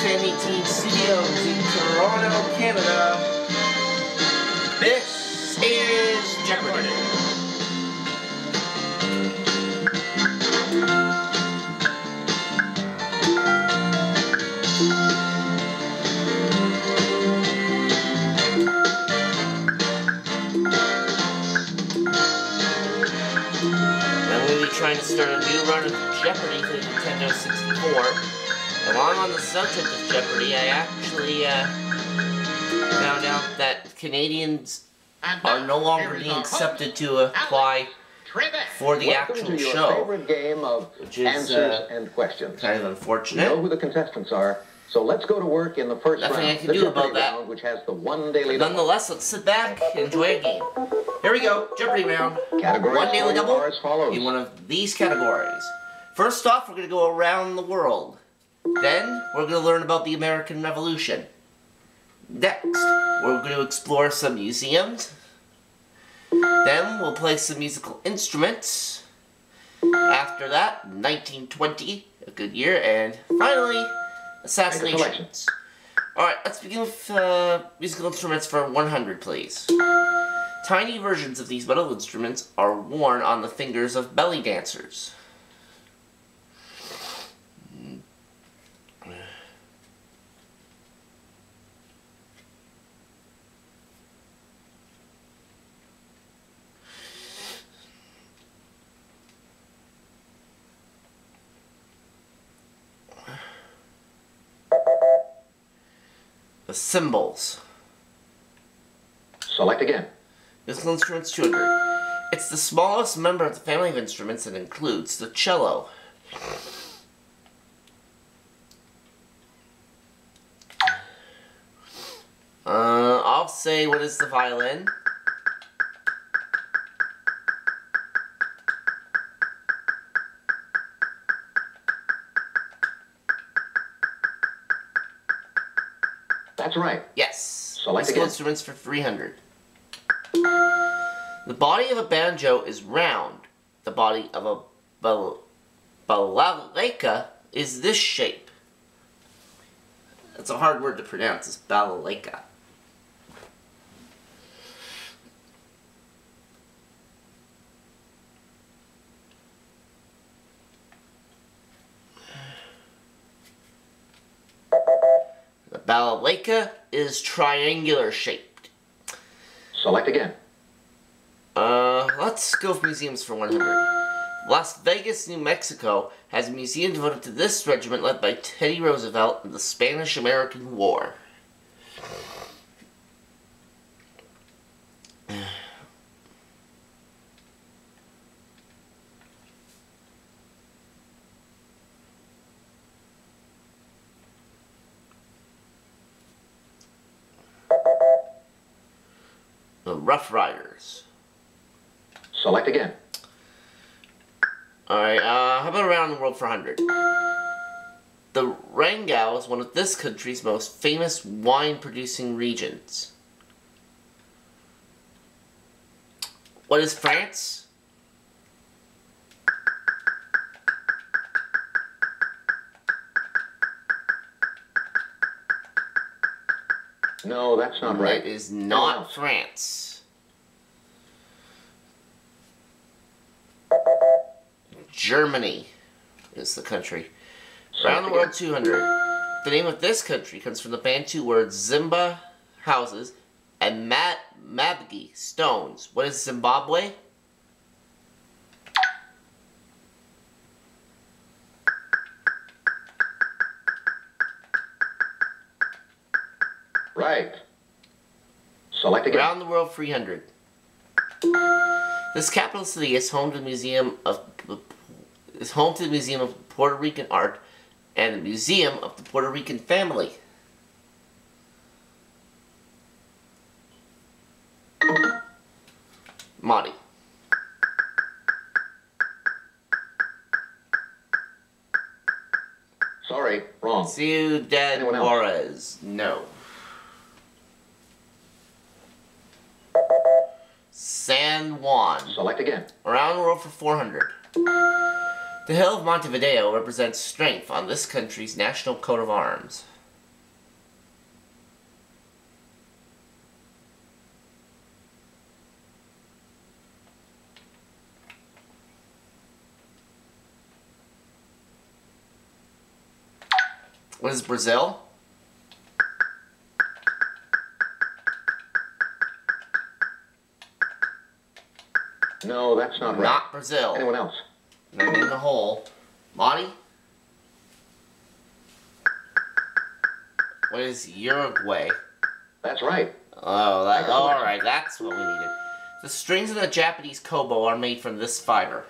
1018 Studios in Toronto, Canada. This is Jeopardy! I'm going to be trying to start a new run of Jeopardy for the Nintendo 64. And while I'm on the subject of Jeopardy, I actually found out that Canadians are no longer being accepted to apply for the actual show, which is and questions. kind of unfortunate. You know who the contestants are, so let's go to work in the first Nothing round. I can do about that. Round, which has the one daily Nonetheless, let's sit back and enjoy a game. Here we go, Jeopardy round. Categories One daily double are as follows. in one of these categories. First off, we're going to go around the world. Then, we're going to learn about the American Revolution. Next, we're going to explore some museums. Then, we'll play some musical instruments. After that, 1920, a good year. And finally, assassinations. Alright, let's begin with musical instruments for 100, please. Tiny versions of these metal instruments are worn on the fingers of belly dancers. The cymbals. Select again. Musical instruments 200. It's the smallest member of the family of instruments and includes the cello. I'll say, what is the violin? That's right. Yes. Select Musical again. instruments for 300. The body of a banjo is round. The body of a balalaika is this shape. That's a hard word to pronounce, it's balalaika. The balalaika is triangular shaped. Select again. Let's go for museums for 100. Las Vegas, New Mexico has a museum devoted to this regiment led by Teddy Roosevelt in the Spanish-American War. The Rough Riders. Select again. Alright, how about around the world for 100? The Rangau is one of this country's most famous wine-producing regions. What is France? No, that's not right. It is not France. Germany is the country. Around the world 200. The name of this country comes from the Bantu words Zimba, houses, and Mabgi, stones. What is Zimbabwe? Right. Select again. Around the world 300. This capital city is home to the Museum of Puerto Rican Art and the Museum of the Puerto Rican Family. Madi. Sorry, wrong. Ciudad Anyone else? Juarez. No. San Juan. Select again. Around the world for 400. The hill of Montevideo represents strength on this country's national coat of arms. What is Brazil? No, that's not right. Not Brazil. Anyone else? And I'm in the hole. Monty? What is Uruguay? That's right. Oh, alright, that's what we needed. The strings in the Japanese kobo are made from this fiber.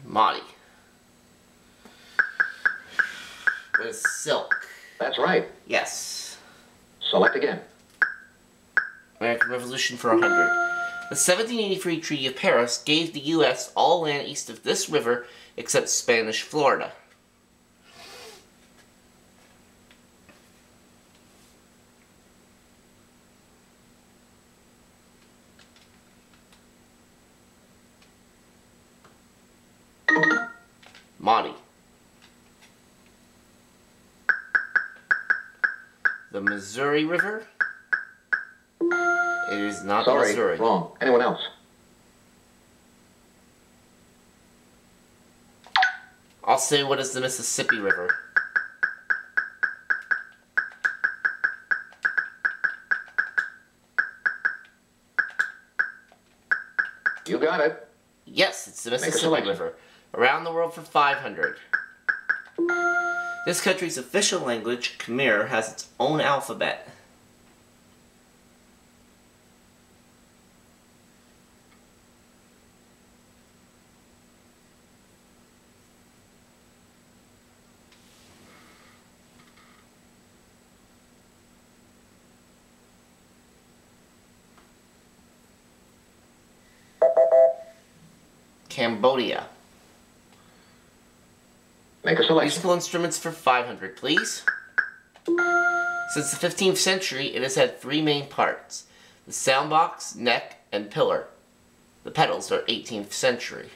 Monty. What is silk? That's right. Yes. Select again. American Revolution for 100. The 1783 Treaty of Paris gave the U.S. all land east of this river except Spanish Florida. Monty. The Missouri River? It is not the Sorry, Missouri. wrong. Anyone else? I'll say, what is the Mississippi River? You got it. Yes, it's the Make a Mississippi selection. River. Around the world for 500. This country's official language, Khmer, has its own alphabet. Cambodia. Make a selection. Musical instruments for 500, please. Since the 15th century, it has had three main parts: the soundbox, neck, and pillar. The pedals are 18th century.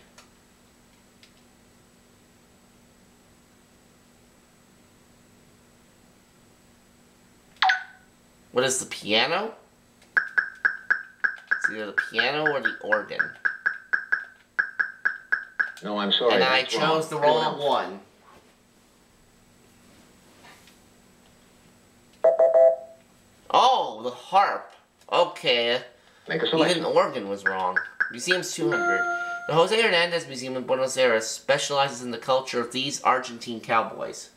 What is the piano? It's either the piano or the organ. No, I'm sorry. And I that's chose the Anyone wrong else? one. Oh, the harp. Okay. Make a Even selection. the organ was wrong. Museums 200. The Jose Hernandez Museum in Buenos Aires specializes in the culture of these Argentine cowboys.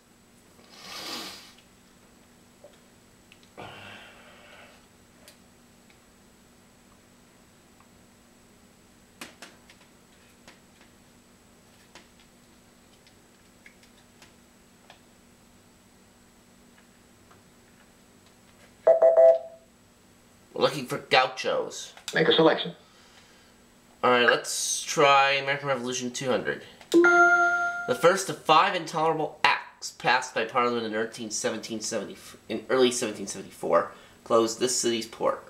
We're looking for gauchos. Make a selection. Alright, let's try American Revolution 200. The first of 5 intolerable acts passed by Parliament in early 1774 closed this city's port.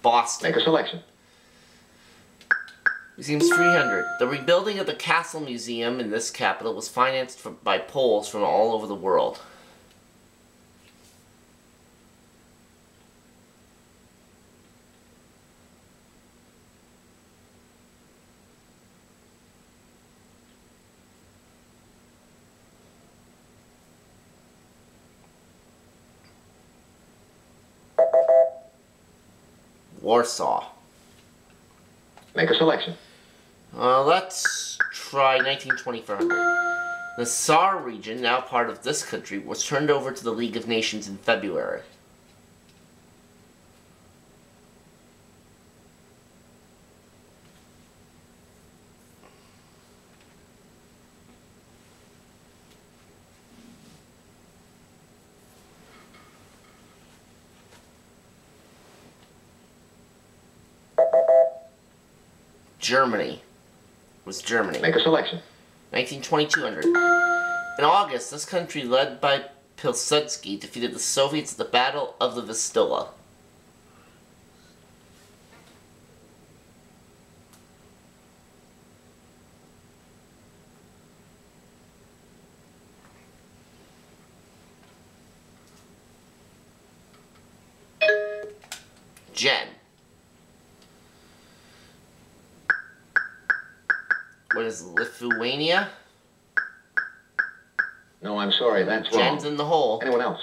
Boston. Make a selection. Museums 300. The rebuilding of the Castle Museum in this capital was financed by Poles from all over the world. Warsaw. Make a selection. Let's try 1920 for 100. The Saar region, now part of this country, was turned over to the League of Nations in February. Germany was Germany. Make a selection. 1920-200. In August, this country, led by Pilsudski, defeated the Soviets at the Battle of the Vistula. Jen. What is Lithuania? No, I'm sorry, that's wrong. Jen's in the hole. Anyone else?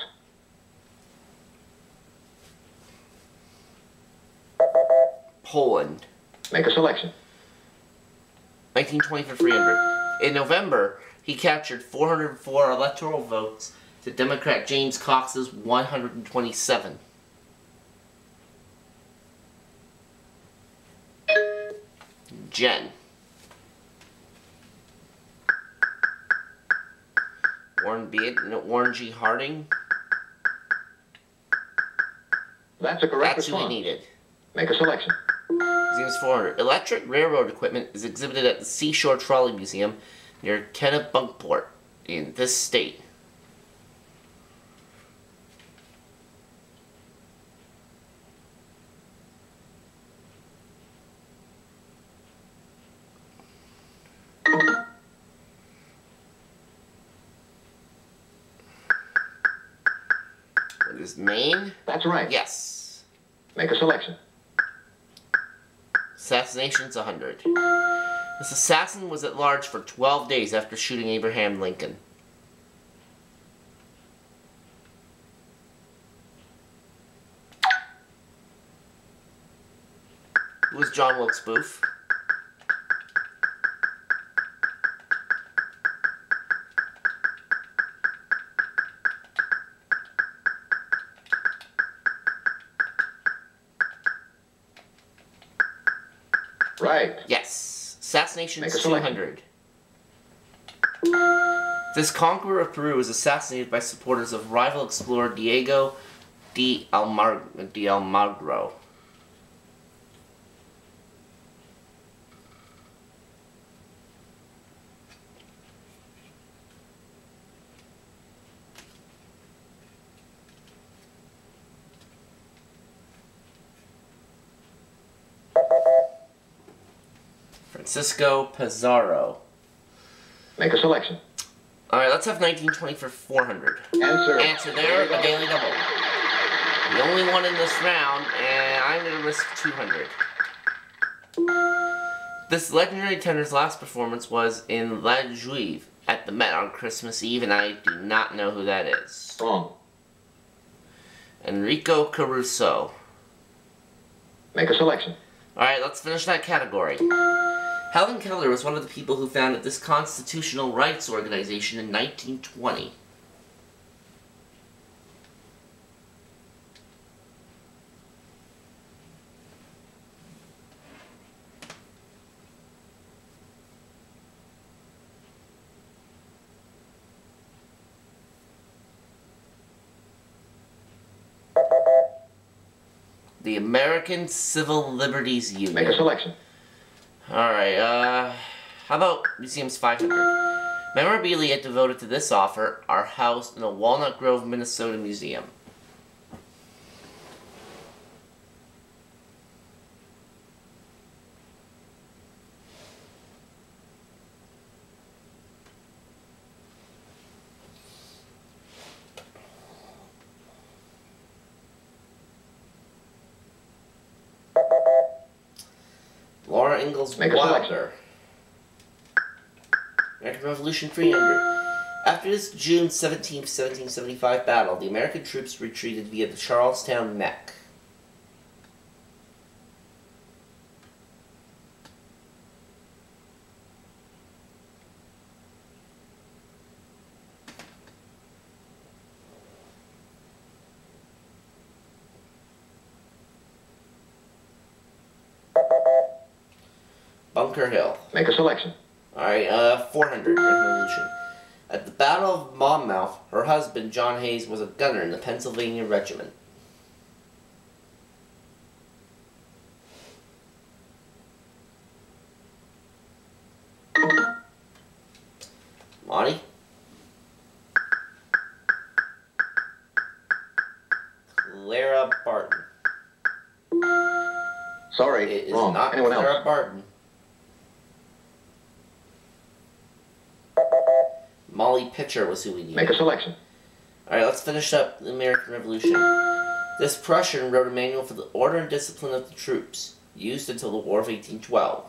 Poland. Make a selection. 1920 for 300. In November, he captured 404 electoral votes to Democrat James Cox's 127. Jen. Warren G. Harding. That's a correct That's who response. we needed. Make a selection. Museum's 400. Electric railroad equipment is exhibited at the Seashore Trolley Museum near Kennebunkport in this state. What is Maine? That's right. Yes. Make a selection. Assassinations 100. This assassin was at large for 12 days after shooting Abraham Lincoln. Who was John Wilkes Booth? Right. Yes. Assassinations Make a selection. 200. This conqueror of Peru was assassinated by supporters of rival explorer Diego de Almagro. Francisco Pizarro. Make a selection. Alright, let's have 1920 for 400. Answer. Answer there, a daily double. The only one in this round, and I'm going to risk 200. This legendary tenor's last performance was in La Juive at the Met on Christmas Eve, and I do not know who that is. Wrong. Enrico Caruso. Make a selection. Alright, let's finish that category. Helen Keller was one of the people who founded this constitutional rights organization in 1920. The American Civil Liberties Union. Make a selection. Alright, how about Museum's 500? Memorabilia devoted to this offer are housed in the Walnut Grove, Minnesota Museum. Laura Ingalls Make a Wilder. American Revolution 300. After this June 17, 1775 battle, the American troops retreated via the Charlestown Neck. Bunker Hill. Make a selection. Alright, 400, Revolution. At the Battle of Monmouth, her husband, John Hayes, was a gunner in the Pennsylvania Regiment. Monty? It is Wrong. not Anyone Clara else? Barton. Molly Pitcher was who we needed. Make a selection. Alright, let's finish up the American Revolution. This Prussian wrote a manual for the order and discipline of the troops, used until the War of 1812.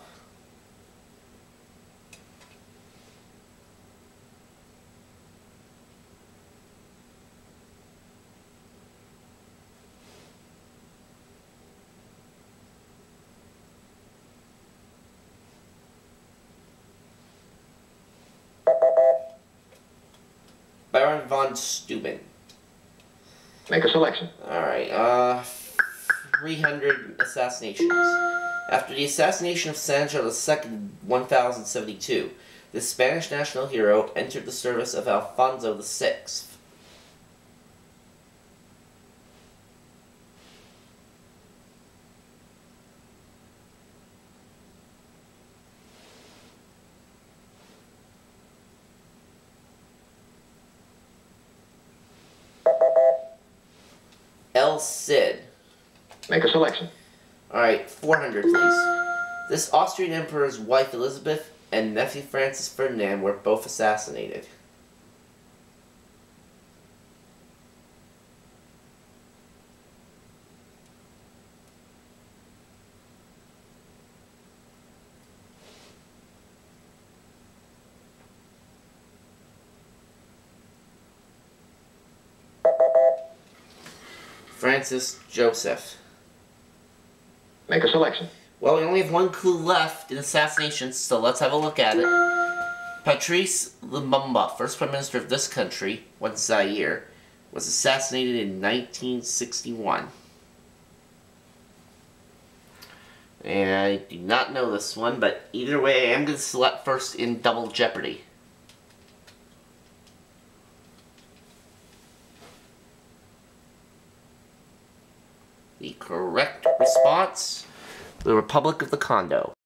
Baron von Steuben. Make a selection. Alright, 300 assassinations. After the assassination of Sancho II in 1072, this Spanish national hero entered the service of Alfonso VI. El Cid. Make a selection. Alright, 400 please. This Austrian emperor's wife Elizabeth and nephew Francis Ferdinand were both assassinated. Francis Joseph. Make a selection. Well, we only have one clue left in assassinations, so let's have a look at it. Patrice Lumumba, first prime minister of this country, once Zaire, was assassinated in 1961. And I do not know this one, but either way, I am going to select first in Double Jeopardy. The correct response, the Republic of the Congo.